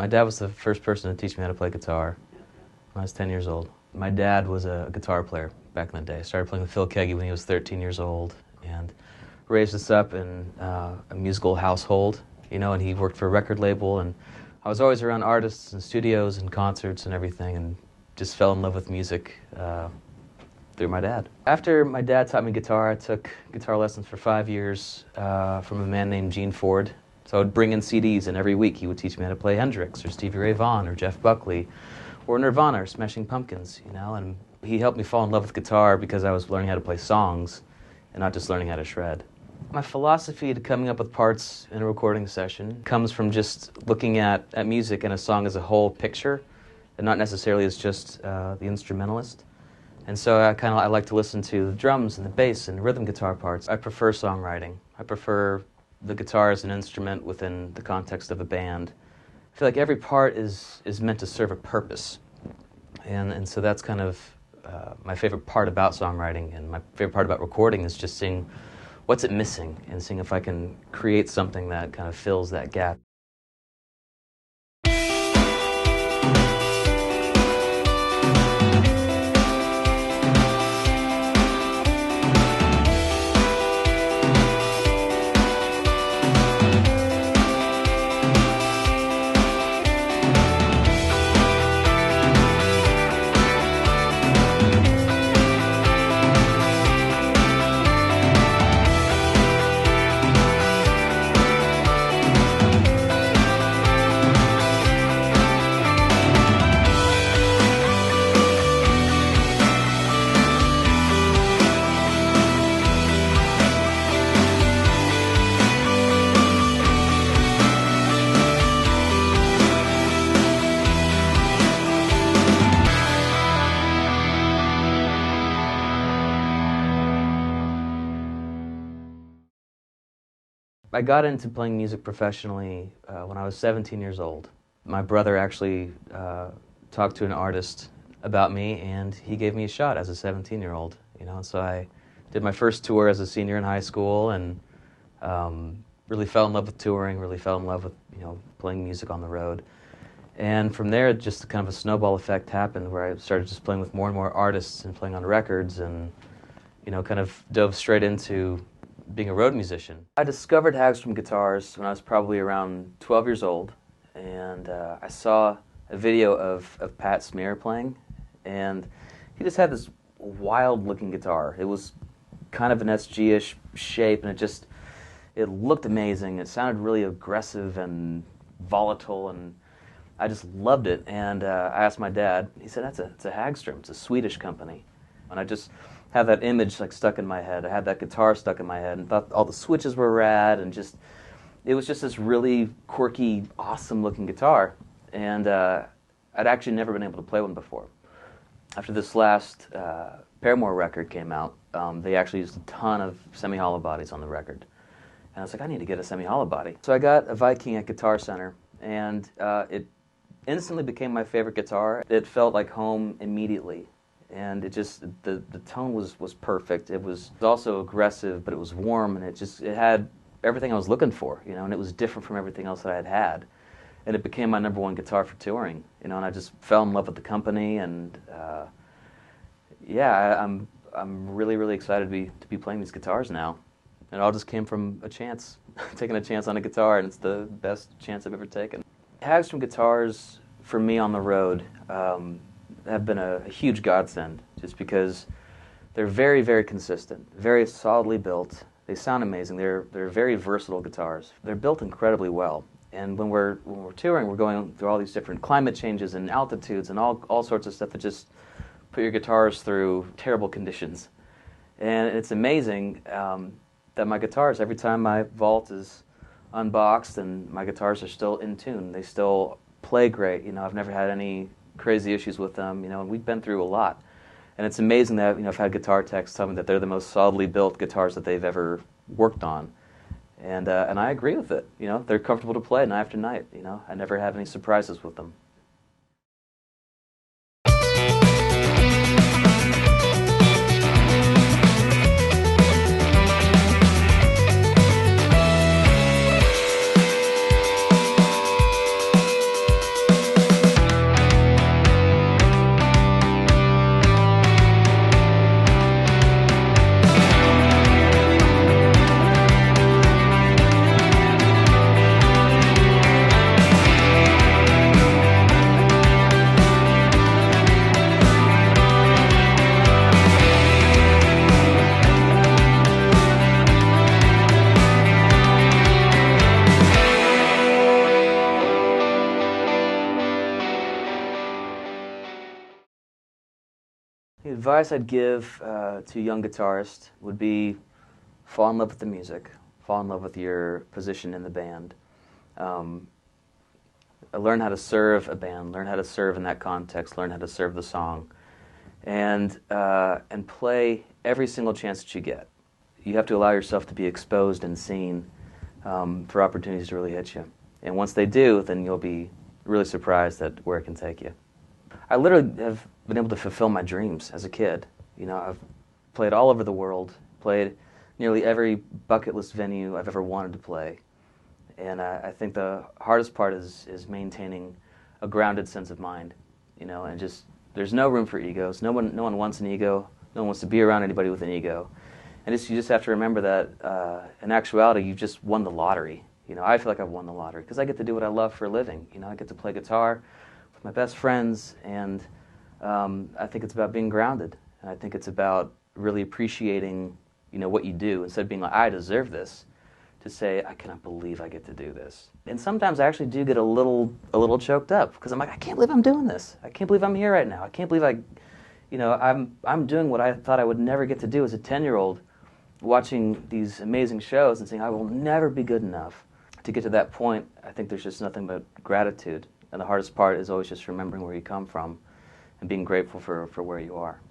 My dad was the first person to teach me how to play guitar when I was 10 years old. My dad was a guitar player back in the day. Started playing with Phil Keaggy when he was 13 years old and raised us up in a musical household, you know, and he worked for a record label, and I was always around artists and studios and concerts and everything, and just fell in love with music through my dad. After my dad taught me guitar, I took guitar lessons for 5 years from a man named Gene Ford. So I would bring in CDs, and every week he would teach me how to play Hendrix or Stevie Ray Vaughan or Jeff Buckley or Nirvana or Smashing Pumpkins, you know, and he helped me fall in love with guitar because I was learning how to play songs and not just learning how to shred. My philosophy to coming up with parts in a recording session comes from just looking at music and a song as a whole picture, and not necessarily as just the instrumentalist. And so I like to listen to the drums and the bass and the rhythm guitar parts. I prefer songwriting. I prefer the guitar as an instrument within the context of a band. I feel like every part is meant to serve a purpose. And so that's kind of my favorite part about songwriting, and my favorite part about recording is just seeing what's it missing and seeing if I can create something that kind of fills that gap. I got into playing music professionally when I was 17 years old. My brother actually talked to an artist about me, and he gave me a shot as a 17-year-old. You know, so I did my first tour as a senior in high school, and really fell in love with touring. Really fell in love with playing music on the road. And from there, just kind of a snowball effect happened, where I started just playing with more and more artists and playing on records, and kind of dove straight into being a road musician. I discovered Hagstrom Guitars when I was probably around 12 years old, and I saw a video of Pat Smear playing, and he just had this wild-looking guitar. It was kind of an SG-ish shape, and it looked amazing. It sounded really aggressive and volatile, and I just loved it. And I asked my dad. He said, it's a Hagstrom. It's a Swedish company. And I just have that image stuck in my head. I had that guitar stuck in my head and thought all the switches were rad, and it was just this really quirky, awesome-looking guitar. And I'd actually never been able to play one before. After this last Paramore record came out, they actually used a ton of semi-hollow bodies on the record. And I was like, I need to get a semi-hollow body. So I got a Viking at Guitar Center, and it instantly became my favorite guitar. It felt like home immediately. And the tone was perfect. It was also aggressive, but it was warm, and it had everything I was looking for, and it was different from everything else that I had had. And it became my #1 guitar for touring, and I just fell in love with the company, and I'm really, really excited to be playing these guitars now. And it all just came from a chance, taking a chance on a guitar, and it's the best chance I've ever taken. Hagstrom Guitars, for me on the road, have been a huge godsend, just because they're very, very consistent, very solidly built. They sound amazing. They're very versatile guitars. They're built incredibly well. And when we're touring, we're going through all these different climate changes and altitudes and all sorts of stuff that just put your guitars through terrible conditions. And it's amazing that my guitars, every time my vault is unboxed and my guitars are still in tune, they still play great. I've never had any crazy issues with them, and we've been through a lot. And it's amazing that, I've had guitar techs tell me that they're the most solidly built guitars that they've ever worked on. And I agree with it. They're comfortable to play night after night. I never have any surprises with them. advice I'd give to a young guitarist would be fall in love with the music, fall in love with your position in the band. Learn how to serve a band, learn how to serve in that context, learn how to serve the song, and play every single chance that you get. You have to allow yourself to be exposed and seen for opportunities to really hit you. And once they do, then you'll be really surprised at where it can take you. I literally have been able to fulfill my dreams as a kid. You know, I've played all over the world, played nearly every bucket list venue I've ever wanted to play. And I think the hardest part is maintaining a grounded sense of mind, you know, and just, there's no room for egos. No one wants an ego. No one wants to be around anybody with an ego. And you just have to remember that in actuality, you've just won the lottery. You know, I feel like I've won the lottery because I get to do what I love for a living. You know, I get to play guitar with my best friends, and I think it's about being grounded. And I think it's about really appreciating, you know, what you do instead of being like, I deserve this, to say, I cannot believe I get to do this. And sometimes I actually do get a little choked up because I'm like, I can't believe I'm doing this. I can't believe I'm here right now. I can't believe I'm doing what I thought I would never get to do as a 10-year-old, watching these amazing shows and saying, I will never be good enough. To get to that point, I think there's just nothing but gratitude. And the hardest part is always just remembering where you come from and being grateful for where you are.